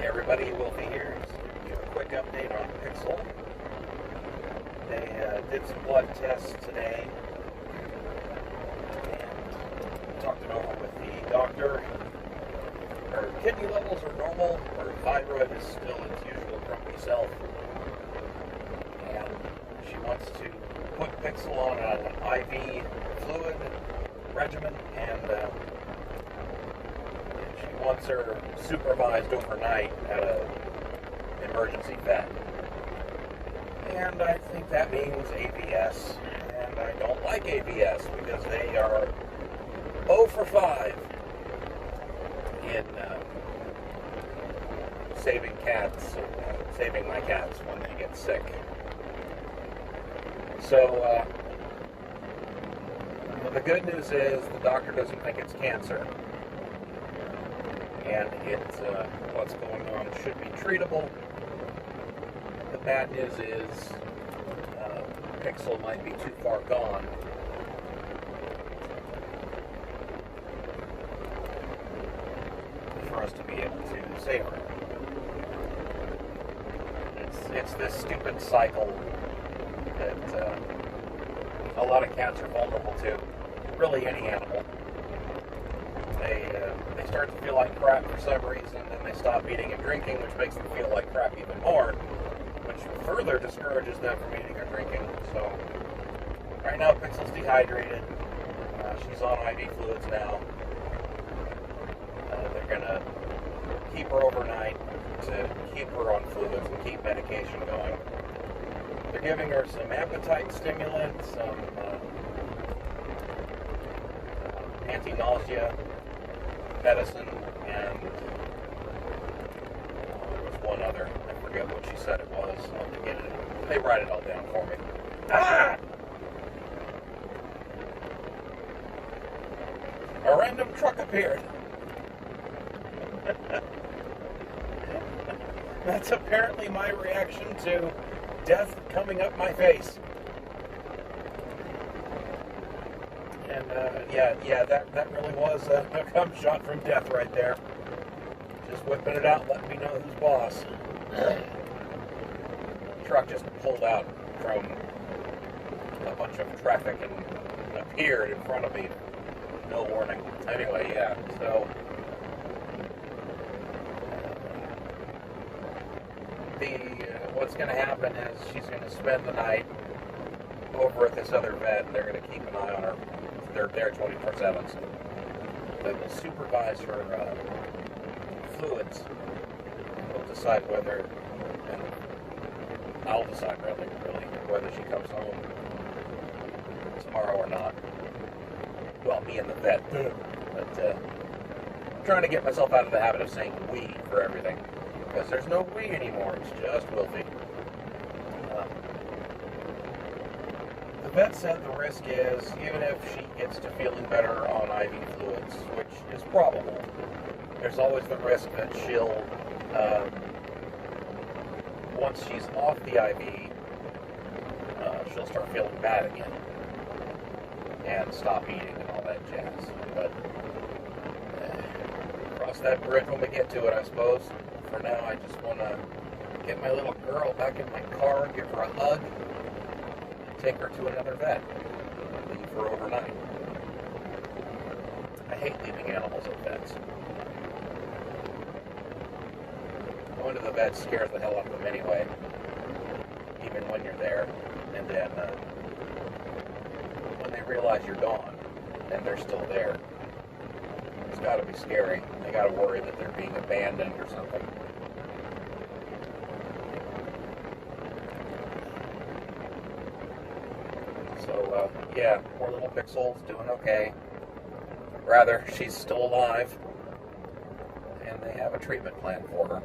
Hey everybody, Wolfie here. Just give a quick update on Pixel. They did some blood tests today and talked it over with the doctor. Her kidney levels are normal. Her thyroid is still its usual grumpy self. And she wants to put Pixel on an IV fluid regimen, and she wants her supervised overnight at an emergency vet. And I think that means AVS, and I don't like AVS because they are 0 for 5 in saving cats, saving my cats when they get sick. So, the good news is the doctor doesn't think it's cancer, and what's going on should be treatable. The bad news is Pixel might be too far gone for us to be able to save her. It's this stupid cycle that a lot of cats are vulnerable to. Really, any animal. They start to feel like crap for some reason, and they stop eating and drinking, which makes them feel like crap even more, which further discourages them from eating or drinking. So, right now, Pixel's dehydrated. She's on IV fluids now. They're gonna keep her overnight to keep her on fluids and keep medication going. They're giving her some appetite stimulant, some anti-nausea medicine, and there was one other. I forget what she said it was. I'll have to get it. They write it all down for me. Ah! A random truck appeared. That's apparently my reaction to death coming up my face. And that really was a cum shot from death right there. Just whipping it out, letting me know who's boss. The truck just pulled out from a bunch of traffic and appeared in front of me. No warning. Anyway, yeah, so what's going to happen is she's going to spend the night over at this other vet, and they're going to keep an eye on her. They're there 24/7. So they will supervise her fluids. They'll decide whether, and I'll decide really, whether she comes home tomorrow or not. Well, me and the vet. But I'm trying to get myself out of the habit of saying we for everything, because there's no we anymore. It's just Wilfie. The vet said the risk is, even if she gets to feeling better on IV fluids, which is probable, there's always the risk that she'll, once she's off the IV, she'll start feeling bad again and stop eating and all that jazz. But cross that bridge when we get to it, I suppose. For now, I just want to get my little girl back in my car, give her a hug, take her to another vet, leave her overnight. I hate leaving animals at vets. Going to the vet scares the hell out of them anyway, even when you're there. And then when they realize you're gone and they're still there, it's got to be scary. They got to worry that they're being abandoned or something. So, yeah, poor little Pixel's doing okay. Rather, she's still alive, and they have a treatment plan for her.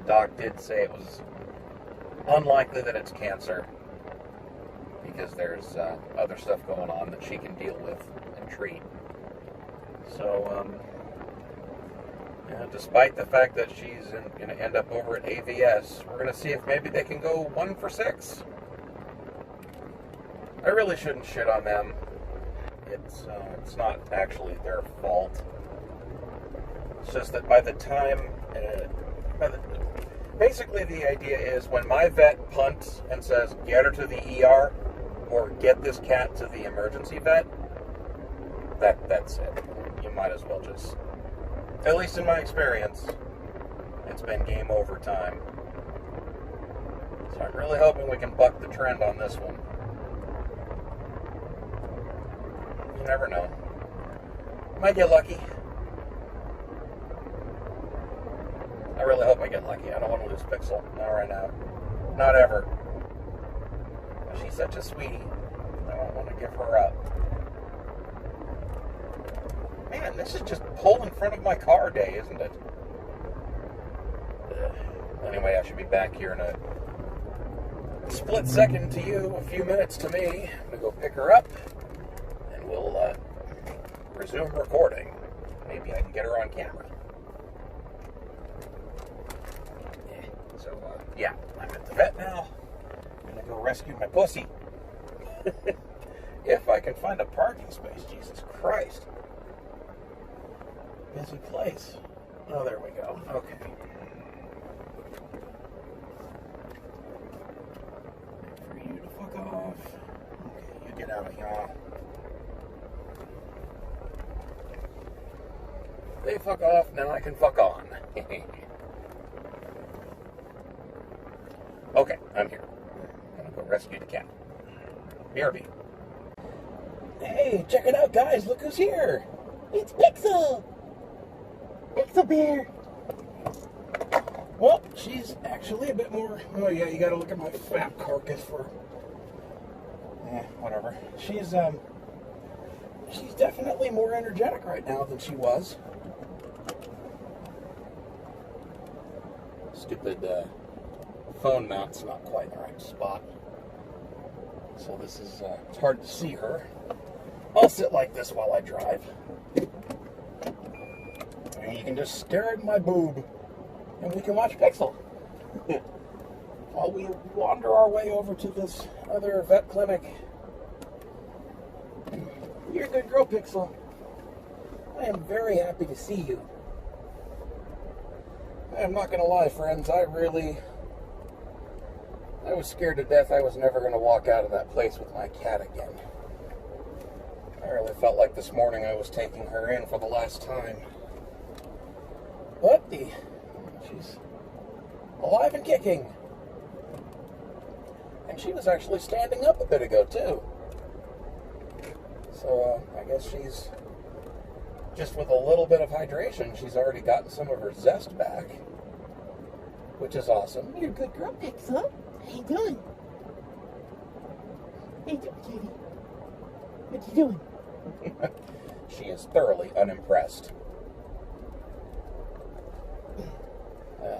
Doc did say it was unlikely that it's cancer, because there's other stuff going on that she can deal with and treat. So, despite the fact that she's going to end up over at AVS, we're going to see if maybe they can go 1 for 6. I really shouldn't shit on them. It's not actually their fault. It's just that by the time, basically the idea is when my vet punts and says, get her to the ER, or get this cat to the emergency vet, that's it. You might as well just, at least in my experience, it's been game over time. So I'm really hoping we can buck the trend on this one. You never know. Might get lucky. I really hope I get lucky. I don't want to lose Pixel. Not right now. Not ever. She's such a sweetie. I don't want to give her up. Man, this is just pull in front of my car day, isn't it? Anyway, I should be back here in a split second to you, a few minutes to me. I'm going to go pick her up, and we'll resume recording. Maybe I can get her on camera. Yeah, I'm at the vet now. I'm going to go rescue my pussy. If I can find a parking space, Jesus Christ. Busy place. Oh, there we go. Okay. For you to fuck off. Okay, you get out of here. They fuck off, now I can fuck on. Okay, I'm here. I'm gonna go rescue the cat. BRB. Hey, check it out, guys. Look who's here. It's Pixel. Pixel Bear. Well, she's actually a bit more... Oh, yeah, you gotta look at my fat carcass for... whatever. She's definitely more energetic right now than she was. Stupid, phone mount's not quite in the right spot. So this is, it's hard to see her. I'll sit like this while I drive. And you can just stare at my boob, and we can watch Pixel. While we wander our way over to this other vet clinic. You're a good girl, Pixel. I am very happy to see you. I'm not gonna lie, friends, I was scared to death I was never going to walk out of that place with my cat again. I really felt like this morning I was taking her in for the last time. But she's alive and kicking. And she was actually standing up a bit ago, too. So, I guess she's, just with a little bit of hydration, she's already gotten some of her zest back. Which is awesome. You're a good girl, Pixel. How you doing? How you doing, kitty? What you doing? She is thoroughly unimpressed.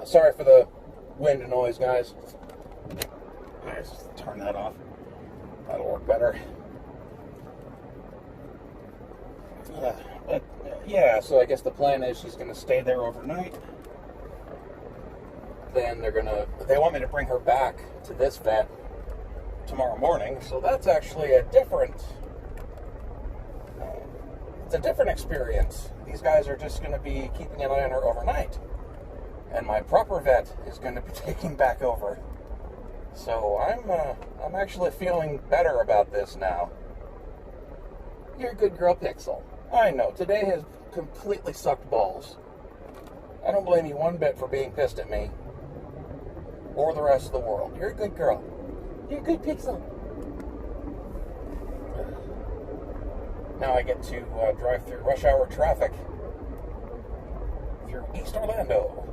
Sorry for the wind noise, guys. Let's turn that off. That'll work better. But yeah, so I guess the plan is she's going to stay there overnight. Then they want me to bring her back to this vet tomorrow morning. So that's actually it's a different experience. These guys are just going to be keeping an eye on her overnight. And my proper vet is going to be taking back over. So I'm actually feeling better about this now. You're a good girl, Pixel. I know, today has completely sucked balls. I don't blame you one bit for being pissed at me. Or the rest of the world. You're a good girl. You're a good Pixel. Now I get to drive through rush hour traffic through East Orlando,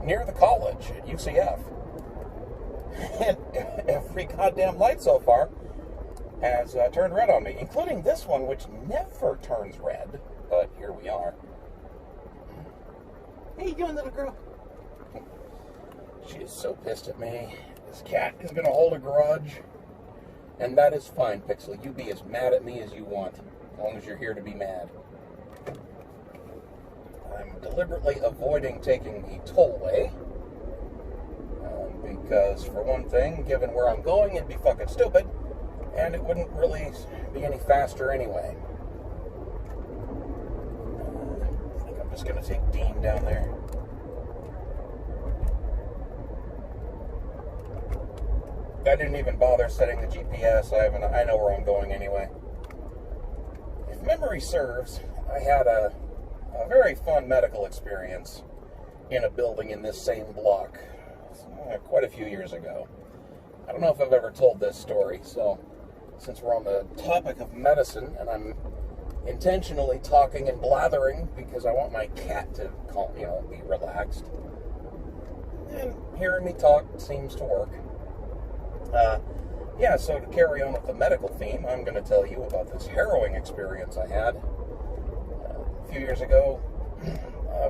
near the college at UCF. And every goddamn light so far has turned red on me, including this one, which never turns red. But here we are. How you doing, little girl? She is so pissed at me. This cat is going to hold a grudge. And that is fine, Pixel. You be as mad at me as you want, as long as you're here to be mad. I'm deliberately avoiding taking the tollway. Because, for one thing, given where I'm going, it'd be fucking stupid. And it wouldn't really be any faster anyway. I think Just gonna take Dean down there. I didn't even bother setting the GPS. I know where I'm going anyway. If memory serves, I had a very fun medical experience in a building in this same block quite a few years ago. I don't know if I've ever told this story, so since we're on the topic of medicine, and I'm intentionally talking and blathering because I want my cat to be relaxed, and hearing me talk seems to work. So to carry on with the medical theme, I'm going to tell you about this harrowing experience I had a few years ago.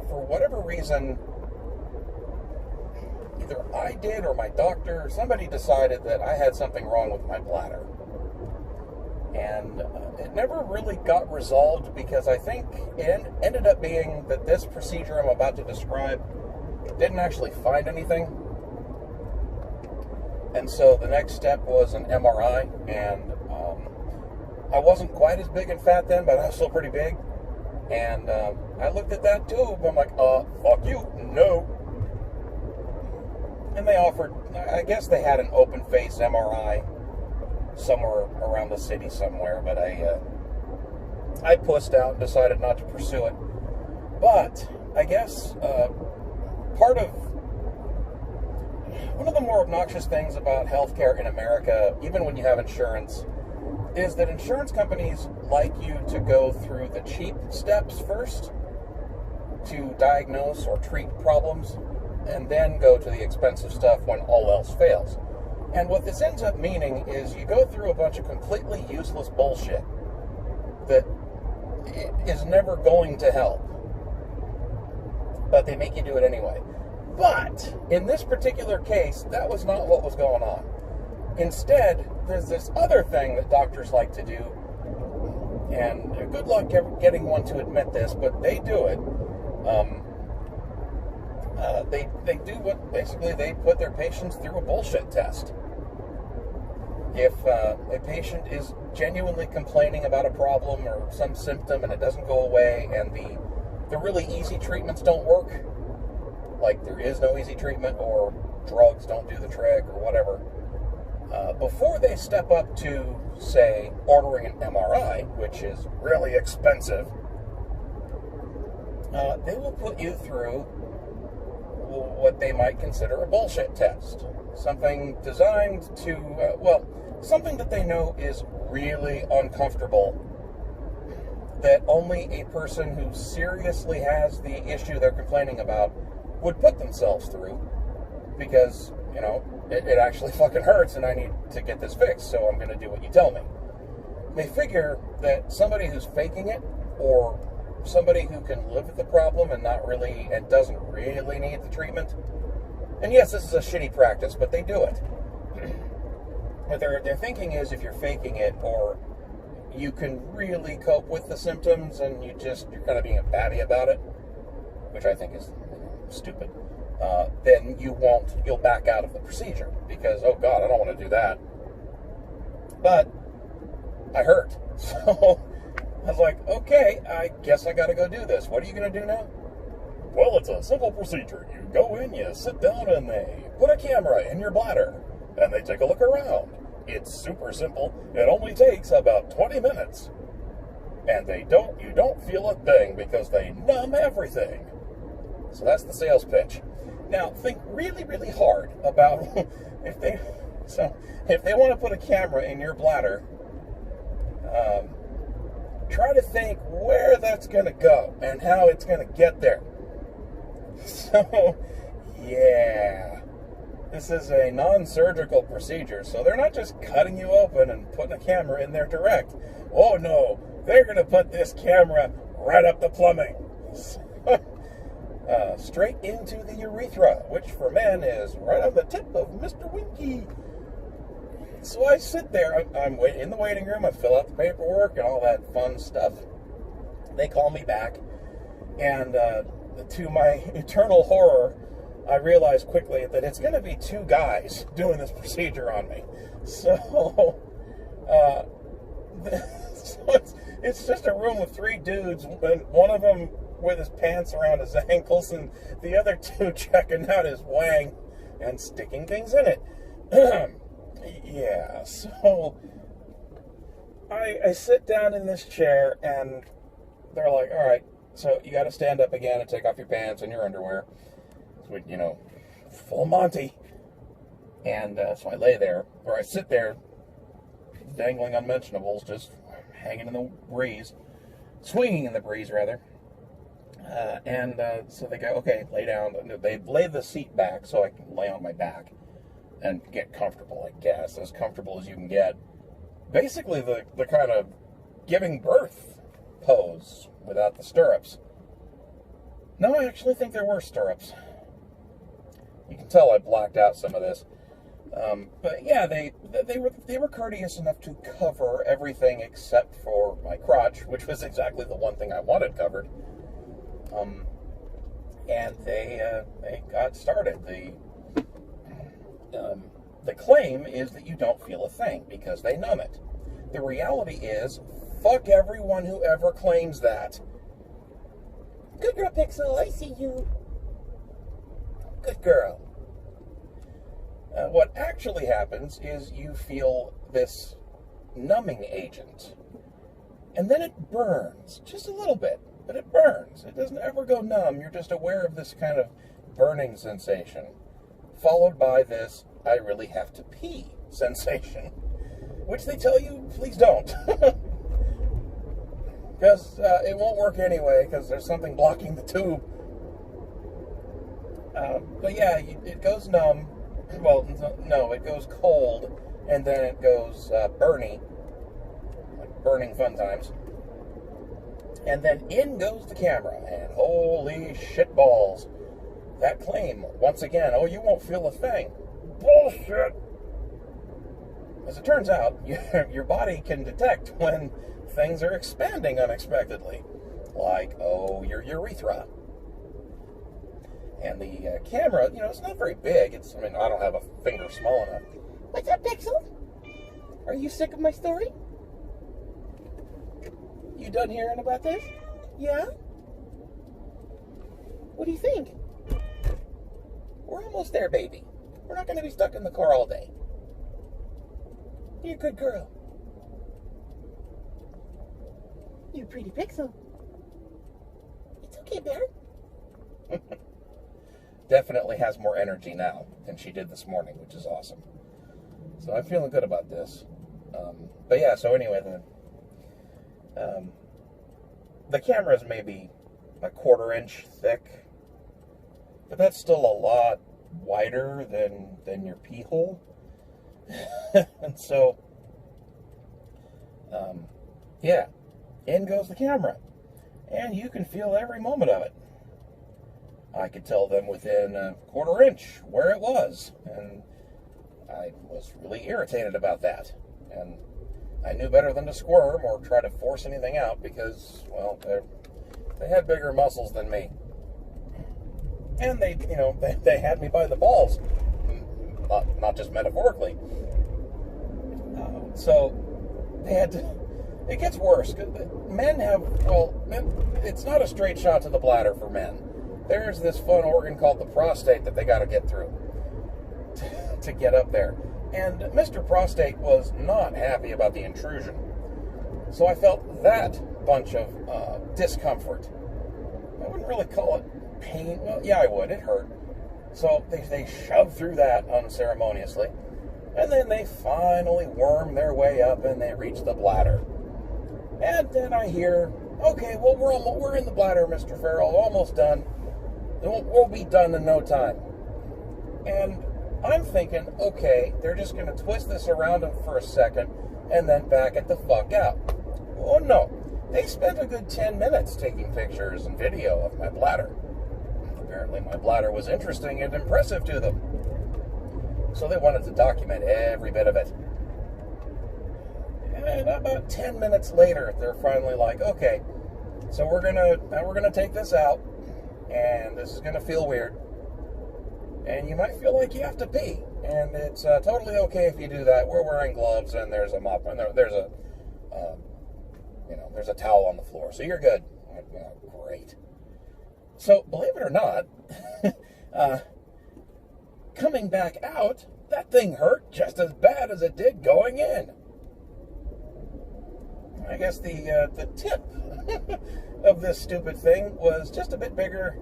For whatever reason, either I did or my doctor, somebody decided that I had something wrong with my bladder. And it never really got resolved because I think it ended up being that this procedure I'm about to describe didn't actually find anything. And so the next step was an MRI, and I wasn't quite as big and fat then, but I was still pretty big. And I looked at that tube, I'm like, fuck you, no. And they offered, I guess they had an open face MRI somewhere around the city somewhere, but I pussed out and decided not to pursue it. But I guess one of the more obnoxious things about healthcare in America, even when you have insurance, is that insurance companies like you to go through the cheap steps first to diagnose or treat problems, and then go to the expensive stuff when all else fails. And what this ends up meaning is you go through a bunch of completely useless bullshit that is never going to help, but they make you do it anyway. But in this particular case, that was not what was going on. Instead, there's this other thing that doctors like to do, and good luck getting one to admit this, but they do it. They do what, basically, they put their patients through a bullshit test. If a patient is genuinely complaining about a problem or some symptom and it doesn't go away, and the really easy treatments don't work, like there is no easy treatment, or drugs don't do the trick, or whatever, before they step up to, say, ordering an MRI, which is really expensive, they will put you through what they might consider a bullshit test. Something designed to, something that they know is really uncomfortable, that only a person who seriously has the issue they're complaining about would put themselves through, because, it actually fucking hurts and I need to get this fixed, so I'm going to do what you tell me. They figure that somebody who's faking it, or somebody who can live with the problem and doesn't really need the treatment, and yes, this is a shitty practice, but they do it. What their thinking is, if you're faking it, or you can really cope with the symptoms and you're kind of being a batty about it, which I think is stupid, then you'll back out of the procedure because, oh God, I don't want to do that. But I hurt. So I was like, okay, I guess I got to go do this. What are you going to do now? Well, it's a simple procedure. You go in, you sit down, and they put a camera in your bladder, and they take a look around. It's super simple. It only takes about 20 minutes. And you don't feel a thing because they numb everything. So that's the sales pitch. Now, think really, really hard about if they want to put a camera in your bladder, try to think where that's going to go and how it's going to get there. So, yeah, this is a non-surgical procedure, so they're not just cutting you open and putting a camera in there direct. Oh no, they're going to put this camera right up the plumbing. Straight into the urethra, which for men is right on the tip of Mr. Winky. So I sit there, I'm in the waiting room, I fill out the paperwork and all that fun stuff. They call me back, and to my eternal horror, I realize quickly that it's going to be two guys doing this procedure on me. So, it's just a room with three dudes, and one of them with his pants around his ankles, and the other two checking out his wang and sticking things in it. Yeah, so I sit down in this chair, and they're like, all right, so you got to stand up again and take off your pants and your underwear. So, you know, full Monty. And so I lay there, or I sit there, dangling unmentionables, just hanging in the breeze, swinging in the breeze, rather. So they go, okay, lay down. They lay the seat back so I can lay on my back and get comfortable, I guess, as comfortable as you can get. Basically, the kind of giving birth pose without the stirrups. No, I actually think there were stirrups. You can tell I blacked out some of this. But yeah, they were courteous enough to cover everything except for my crotch, which was exactly the one thing I wanted covered. And they got started. The claim is that you don't feel a thing because they numb it. The reality is, fuck everyone who ever claims that. Good girl, Pixel. I see you. Good girl. What actually happens is you feel this numbing agent, and then it burns just a little bit, but it burns. It doesn't ever go numb. You're just aware of this kind of burning sensation, followed by this I really have to pee sensation, which they tell you, please don't. Because it won't work anyway, because there's something blocking the tube. But yeah, it goes numb. Well, no, it goes cold, and then it goes burny, like burning fun times. And then in goes the camera, and holy shit balls. That claim, once again, oh, you won't feel a thing. Bullshit! As it turns out, your body can detect when things are expanding unexpectedly. Like, oh, your urethra. And the camera, you know, it's not very big. I mean, I don't have a finger small enough. What's up, Pixel? Are you sick of my story? You done hearing about this? Yeah? What do you think? We're almost there, baby. We're not going to be stuck in the car all day. You're a good girl. You pretty Pixel. It's okay, Bear. Definitely has more energy now than she did this morning, which is awesome. So I'm feeling good about this. But yeah, so anyway, the camera is maybe a 1/4 inch thick, but that's still a lot wider than your pee hole. And so, yeah, in goes the camera, and you can feel every moment of it. I could tell them within a 1/4 inch where it was, and I was really irritated about that. And I knew better than to squirm or try to force anything out because, well, they had bigger muscles than me. And they had me by the balls, not just metaphorically. So they had to. It gets worse. Men have, it's not a straight shot to the bladder for men. There's this fun organ called the prostate that they got to get through to get up there. And Mr. Prostate was not happy about the intrusion. So I felt that bunch of discomfort. I wouldn't really call it pain. Well, yeah, I would. It hurt. So they shoved through that unceremoniously. And then they finally worm their way up and they reach the bladder. And then I hear, okay, well, we're in the bladder, Mr. Farrell, almost done. We'll be done in no time. And I'm thinking, okay, they're just going to twist this around for a second and then back it the fuck out. Oh, no. They spent a good 10 minutes taking pictures and video of my bladder. Apparently my bladder was interesting and impressive to them. So they wanted to document every bit of it. And about 10 minutes later, they're finally like, okay, so we're gonna take this out, and this is gonna feel weird, and you might feel like you have to pee, and it's totally okay if you do that. We're wearing gloves, and there's a mop, and there's a towel on the floor, so you're good. Like, oh, great. So, believe it or not, coming back out, that thing hurt just as bad as it did going in. I guess the tip of this stupid thing was just a bit bigger.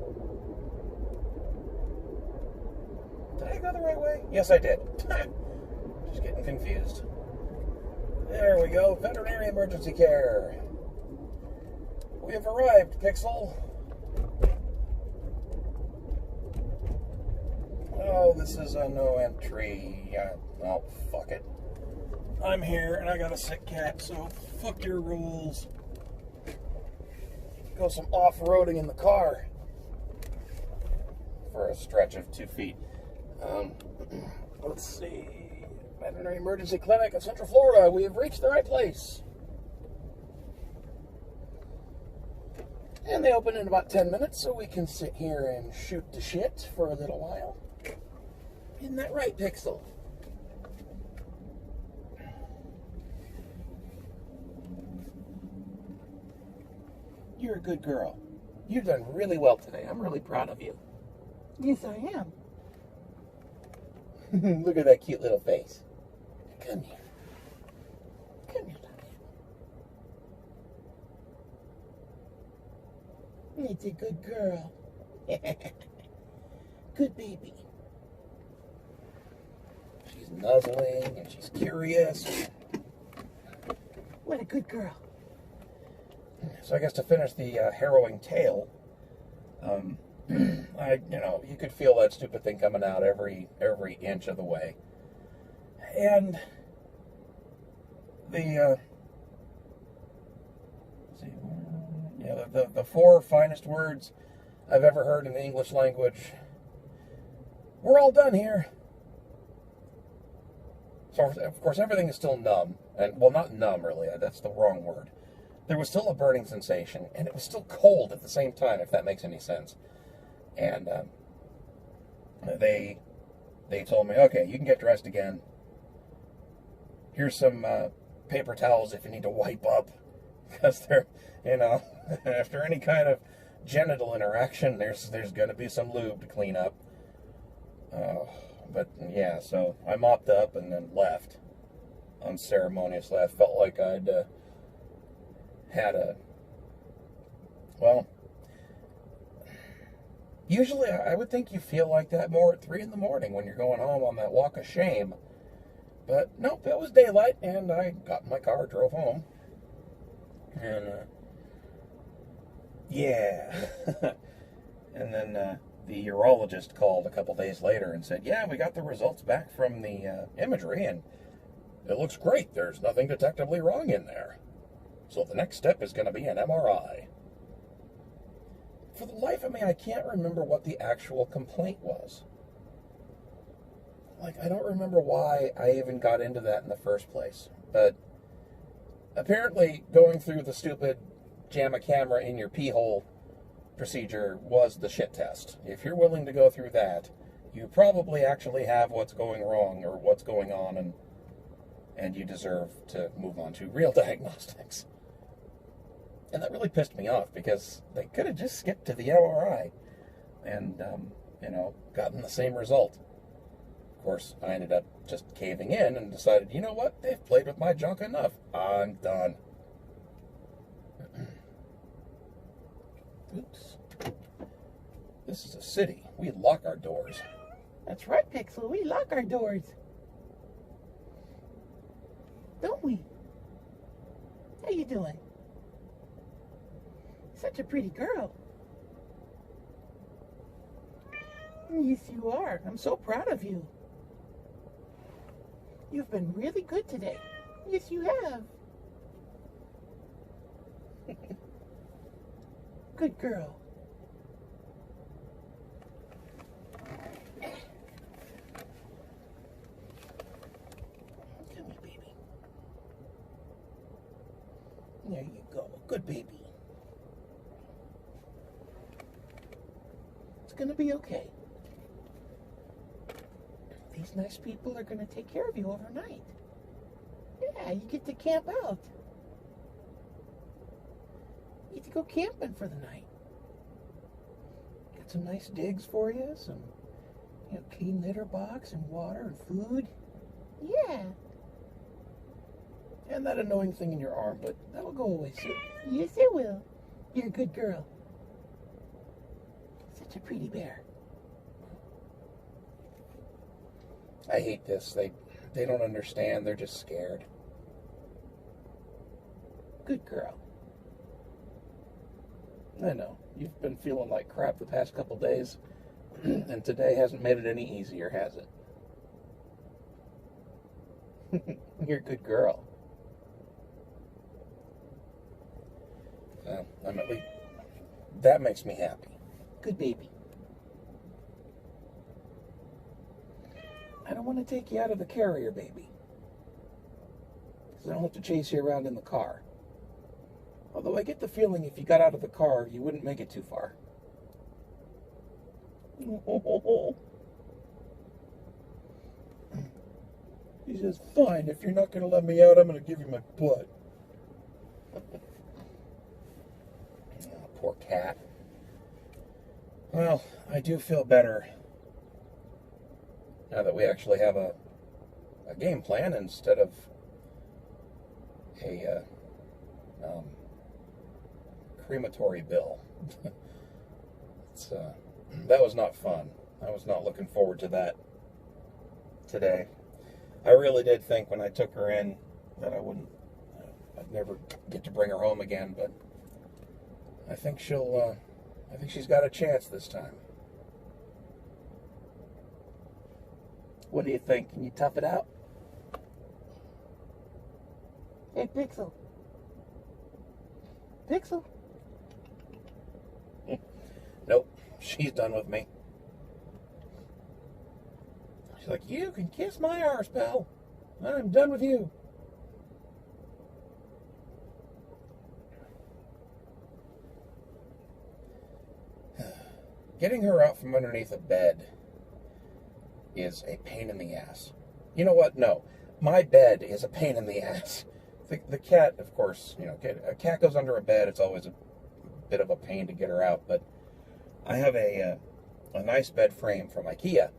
Did I go the right way? Yes, I did. Just getting confused. There we go. Veterinary emergency care. We have arrived, Pixel. Oh, this is a no entry. Oh, fuck it. I'm here and I got a sick cat, so fuck your rules. Go some off-roading in the car for a stretch of 2 feet. Let's see. Veterinary Emergency Clinic of Central Florida. We have reached the right place. And they open in about 10 minutes, so we can sit here and shoot the shit for a little while. Isn't that right, Pixel? You're a good girl. You've done really well today. I'm really proud of you. Yes, I am. Look at that cute little face. Come here. Come here, love. It's a good girl. Good baby. She's nuzzling and she's curious. What a good girl. So I guess to finish the harrowing tale, you could feel that stupid thing coming out every inch of the way, and the four finest words I've ever heard in the English language. We're all done here. So of course everything is still numb, and well, not numb really. That's the wrong word. There was still a burning sensation, and it was still cold at the same time, if that makes any sense. And they told me, okay, you can get dressed again. Here's some paper towels if you need to wipe up, because they're, after any kind of genital interaction, there's going to be some lube to clean up. But yeah, so I mopped up and then left unceremoniously. I felt like I'd usually I would think you feel like that more at 3 in the morning when you're going home on that walk of shame. But nope, it was daylight, and I got in my car, drove home. And, yeah. And then the urologist called a couple days later and said, yeah, we got the results back from the imagery, and it looks great. There's nothing detectably wrong in there. So the next step is going to be an MRI. For the life of me, I can't remember what the actual complaint was. I don't remember why I even got into that in the first place. But apparently, going through the stupid jam a camera in your pee hole procedure was the shit test. If you're willing to go through that, you probably actually have what's going wrong or what's going on, and you deserve to move on to real diagnostics. And that really pissed me off, because they could have just skipped to the MRI and, gotten the same result. Of course, I ended up just caving in and decided, you know what, they've played with my junk enough. I'm done. Oops. This is a city. We lock our doors. That's right, Pixel. We lock our doors. Don't we? How you doing? Such a pretty girl. Yes, you are. I'm so proud of you. You've been really good today. Yes, you have. Good girl. Come here, baby. There you go. Good baby. It's gonna be okay. These nice people are gonna take care of you overnight. Yeah, you get to camp out. You get to go camping for the night. some nice digs for you, some clean litter box and water and food. Yeah. And that annoying thing in your arm, but that'll go away soon. Yes, it will. You're a good girl. Such a pretty bear. I hate this. They don't understand. They're just scared. Good girl. I know. You've been feeling like crap the past couple days, and today hasn't made it any easier, has it? You're a good girl. I'm at least, that makes me happy. Good baby. I don't want to take you out of the carrier, baby, because I don't have to chase you around in the car. Although I get the feeling if you got out of the car, you wouldn't make it too far. He says, fine, if you're not going to let me out, I'm going to give you my butt. Oh, poor cat. Well, I do feel better now that we actually have a game plan instead of a crematory bill. That was not fun. I was not looking forward to that today. I really did think when I took her in that I'd never get to bring her home again, but I think she's got a chance this time. What do you think? Can you tough it out? Hey, Pixel. Pixel? Nope, she's done with me. She's like, you can kiss my arse, pal. I'm done with you. Getting her out from underneath a bed is a pain in the ass. You know what? No. My bed is a pain in the ass. The cat, of course, a cat goes under a bed, it's always a bit of a pain to get her out, but I have a nice bed frame from IKEA,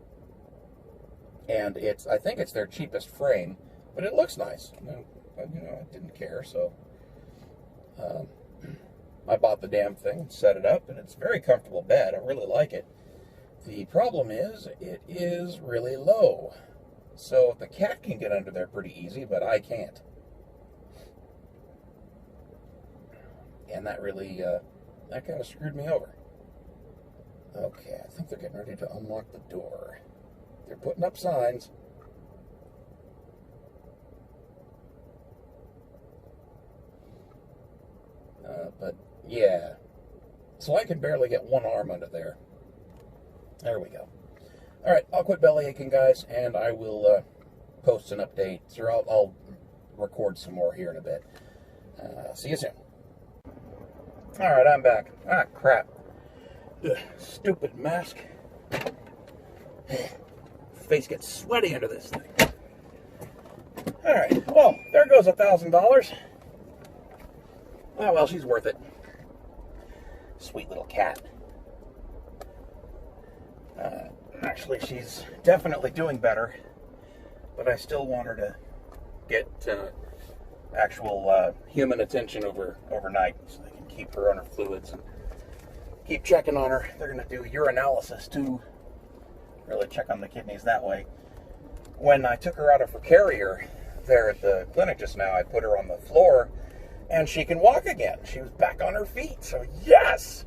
and I think it's their cheapest frame, but it looks nice. I didn't care, so I bought the damn thing and set it up, and it's a very comfortable bed. I really like it. The problem is, it is really low, so the cat can get under there pretty easy, but I can't. And that really, that kind of screwed me over. Okay, I think they're getting ready to unlock the door. They're putting up signs. But, yeah. So I can barely get one arm under there. There we go. Alright, I'll quit belly aching, guys, and I will post an update. So I'll record some more here in a bit. See you soon. Alright, I'm back. Ah, crap. Ugh, stupid mask. Face gets sweaty under this thing. Alright, well, there goes $1,000. Oh, well, she's worth it. Sweet little cat. Actually, she's definitely doing better, but I still want her to get actual human attention overnight, so they can keep her on her fluids and keep checking on her. They're going to do urinalysis too, really check on the kidneys that way. When I took her out of her carrier there at the clinic just now, I put her on the floor, and she can walk again. She was back on her feet, so yes!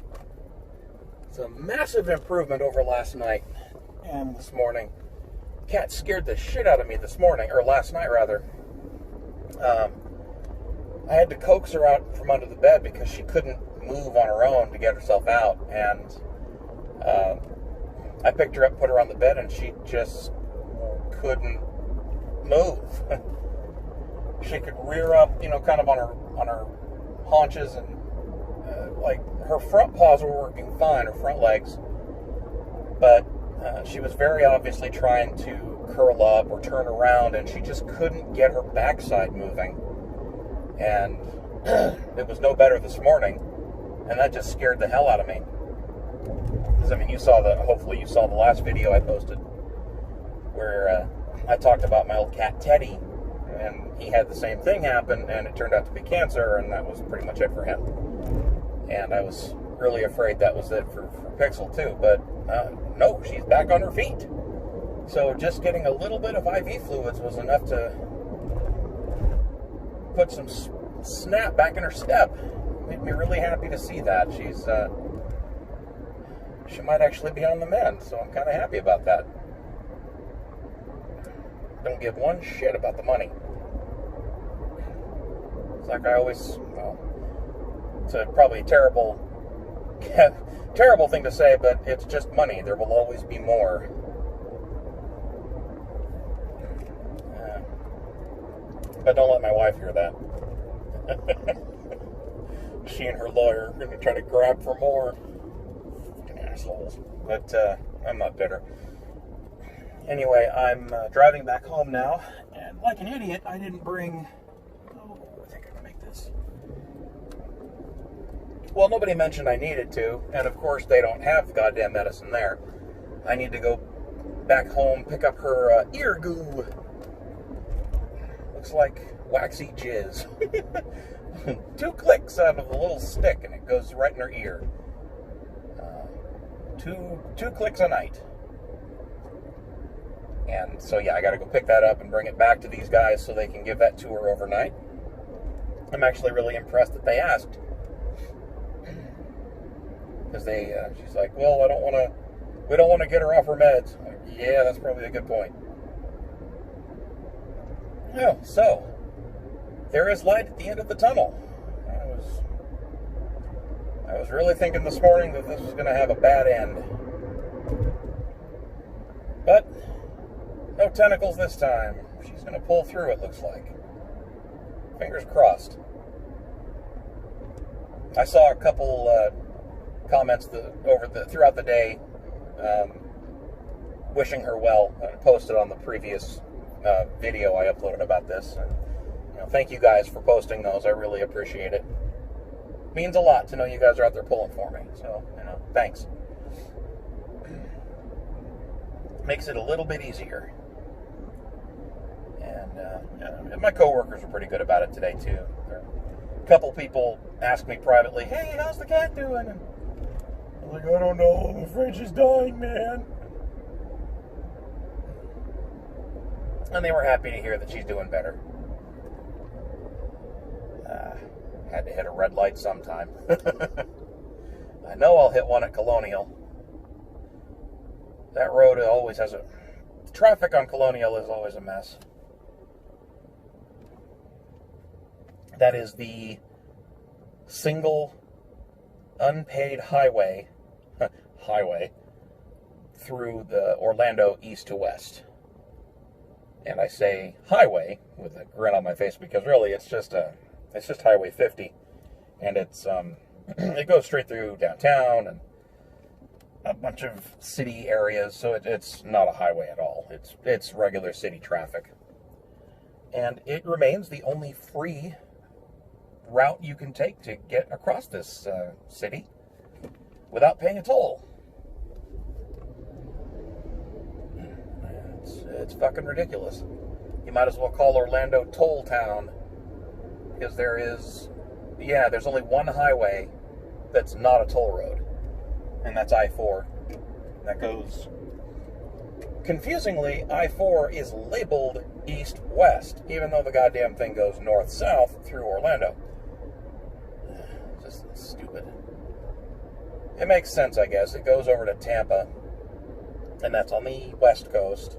It's a massive improvement over last night and this morning. Cat scared the shit out of me this morning, or last night rather. I had to coax her out from under the bed because she couldn't move on her own to get herself out, and I picked her up, put her on the bed, and she just couldn't move. She could rear up, kind of on her haunches, and like her front paws were working fine, her front legs, but she was very obviously trying to curl up or turn around, and she just couldn't get her backside moving. And it was no better this morning, and that just scared the hell out of me. Because, I mean, hopefully you saw the last video I posted where I talked about my old cat Teddy, and he had the same thing happen, and it turned out to be cancer, and that was pretty much it for him. And I was really afraid that was it for Pixel too, but no, she's back on her feet. So just getting a little bit of IV fluids was enough to put some snap back in her step. Made me really happy to see that. She might actually be on the mend, so I'm kind of happy about that. Don't give one shit about the money. It's like I always, it's probably a terrible thing to say, but it's just money. There will always be more. But don't let my wife hear that. She and her lawyer are going to try to grab for more. Fucking assholes. But I'm not bitter. Anyway, I'm driving back home now, and like an idiot, I didn't bring... Oh, I think I can make this. Well, nobody mentioned I needed to, and of course they don't have the goddamn medicine there. I need to go back home, pick up her ear goo. Looks like waxy jizz. 2 clicks out of a little stick, and it goes right in her ear. Two clicks a night. And so, yeah, I got to go pick that up and bring it back to these guys so they can give that to her overnight. I'm actually really impressed that they asked. Because she's like, well, we don't want to get her off her meds. I'm like, yeah, that's probably a good point. Oh, so, there is light at the end of the tunnel. I was really thinking this morning that this was going to have a bad end. But no tentacles this time. She's going to pull through, it looks like. Fingers crossed. I saw a couple comments throughout the day wishing her well. I posted on the previous video I uploaded about this. Thank you guys for posting those. I really appreciate it. Means a lot to know you guys are out there pulling for me. So, thanks. Makes it a little bit easier. And my coworkers are pretty good about it today, too. A couple people asked me privately, hey, how's the cat doing? And I'm like, I don't know. I'm afraid she's dying, man. And they were happy to hear that she's doing better. Had to hit a red light sometime. I know I'll hit one at Colonial. That road always has traffic on Colonial is always a mess. That is the single unpaid highway through the Orlando east to west. And I say highway with a grin on my face because really it's just Highway 50, and it's it goes straight through downtown and a bunch of city areas, so it's not a highway at all. It's regular city traffic, and it remains the only free route you can take to get across this city without paying a toll. It's fucking ridiculous. You might as well call Orlando Toll Town. Because there's only one highway that's not a toll road, and that's I-4. That goes, confusingly, I-4 is labeled east-west, even though the goddamn thing goes north-south through Orlando. Just stupid. It makes sense, I guess. It goes over to Tampa, and that's on the west coast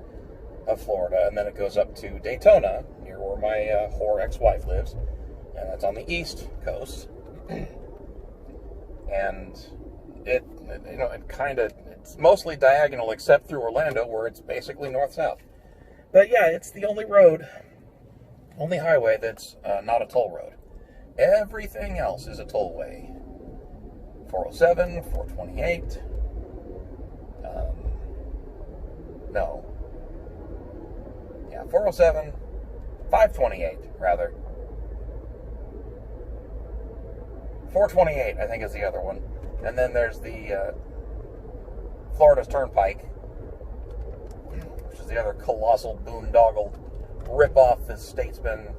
of Florida, and then it goes up to Daytona, near where my whore ex-wife lives. And that's on the east coast. And it's mostly diagonal except through Orlando where it's basically north-south. But yeah, it's the only highway that's not a toll road. Everything else is a tollway. 407, 428. No. Yeah, 407, 528, rather. 428, I think, is the other one. And then there's the Florida's Turnpike, which is the other colossal boondoggle ripoff this state's been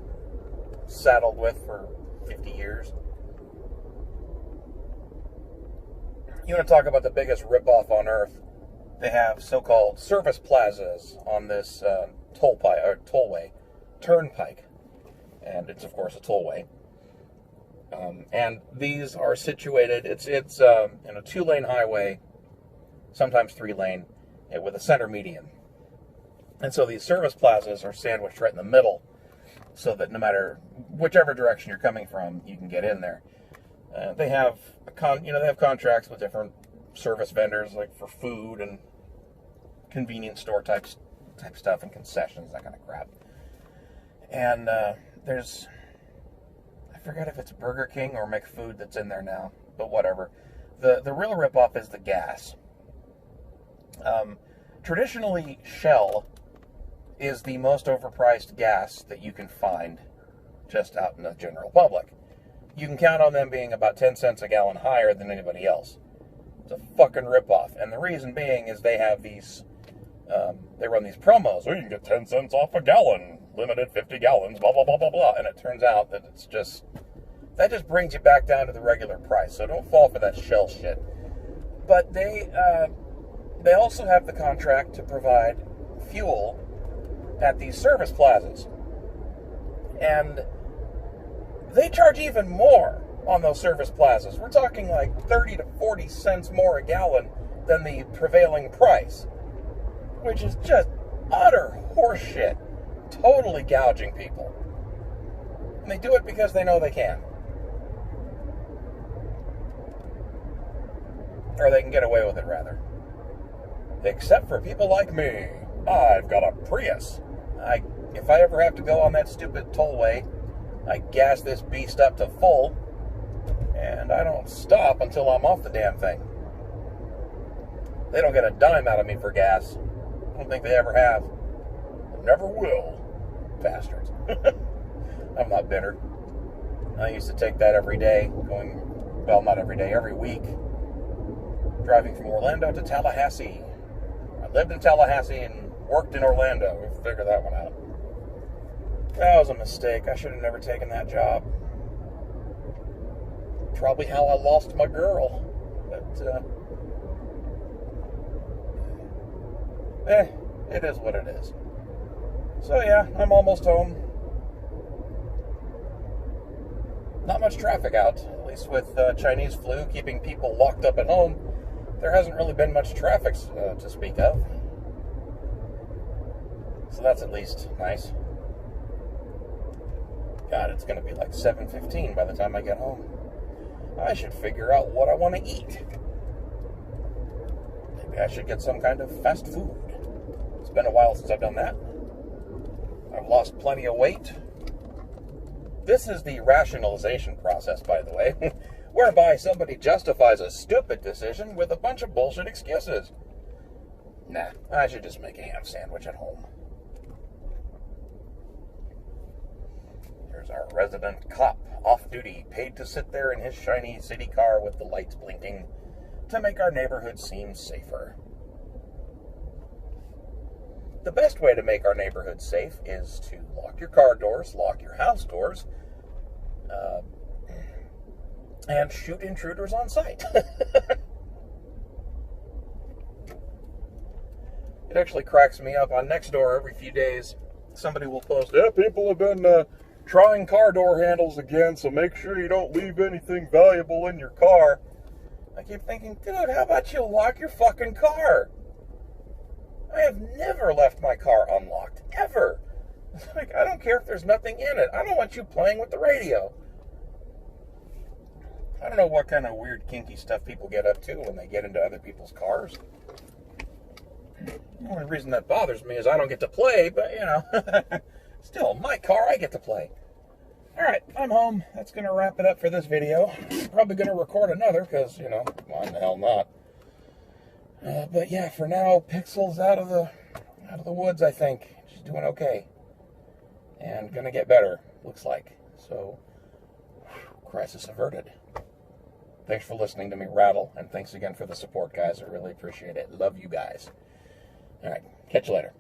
saddled with for 50 years. You want to talk about the biggest ripoff on earth? They have so-called service plazas on this tollway, turnpike, and it's of course a tollway. And these are situated. It's in a 2-lane highway, sometimes 3-lane, with a center median. And so these service plazas are sandwiched right in the middle, so that no matter whichever direction you're coming from, you can get in there. They have they have contracts with different service vendors, like for food and convenience store type stuff and concessions, that kind of crap. And there's, I forget if it's Burger King or McFood that's in there now, but whatever. The real ripoff is the gas. Traditionally, Shell is the most overpriced gas that you can find just out in the general public. You can count on them being about 10 cents a gallon higher than anybody else. It's a fucking ripoff. And the reason being is they have these, they run these promos. Oh, you can get 10 cents off a gallon, limited 50 gallons, blah, blah, blah, blah, blah. And it turns out that that just brings you back down to the regular price. So don't fall for that Shell shit. But they also have the contract to provide fuel at these service plazas. And they charge even more on those service plazas. We're talking like 30 to 40 cents more a gallon than the prevailing price, which is just utter horseshit. Totally gouging people. And they do it because they know they can. Or they can get away with it, rather. Except for people like me. I've got a Prius. If I ever have to go on that stupid tollway, I gas this beast up to full, and I don't stop until I'm off the damn thing. They don't get a dime out of me for gas. I don't think they ever have. Never will. Bastards. I'm not bitter. I used to take that every day, not every day, every week, driving from Orlando to Tallahassee. I lived in Tallahassee and worked in Orlando. We'll figure that one out. That was a mistake. I should have never taken that job. Probably how I lost my girl. But, it is what it is. So yeah, I'm almost home. Not much traffic out, at least with Chinese flu keeping people locked up at home. There hasn't really been much traffic to speak of. So that's at least nice. God, it's going to be like 7:15 by the time I get home. I should figure out what I want to eat. Maybe I should get some kind of fast food. It's been a while since I've done that. I've lost plenty of weight. This is the rationalization process, by the way, whereby somebody justifies a stupid decision with a bunch of bullshit excuses. Nah, I should just make a ham sandwich at home. Here's our resident cop, off duty, paid to sit there in his shiny city car with the lights blinking to make our neighborhood seem safer. The best way to make our neighborhood safe is to lock your car doors, lock your house doors, and shoot intruders on sight. It actually cracks me up. On Nextdoor, every few days, somebody will post, yeah, people have been trying car door handles again, so make sure you don't leave anything valuable in your car. I keep thinking, dude, how about you lock your fucking car? I have never left my car unlocked, ever. It's like, I don't care if there's nothing in it. I don't want you playing with the radio. I don't know what kind of weird, kinky stuff people get up to when they get into other people's cars. The only reason that bothers me is I don't get to play, but, you know, still, my car, I get to play. Alright, I'm home. That's going to wrap it up for this video. Probably going to record another, because, you know, why the hell not? But yeah, for now, Pixel's out of the woods, I think. She's doing okay. And gonna get better, looks like. So, crisis averted. Thanks for listening to me rattle, and thanks again for the support, guys. I really appreciate it. Love you guys. All right, catch you later.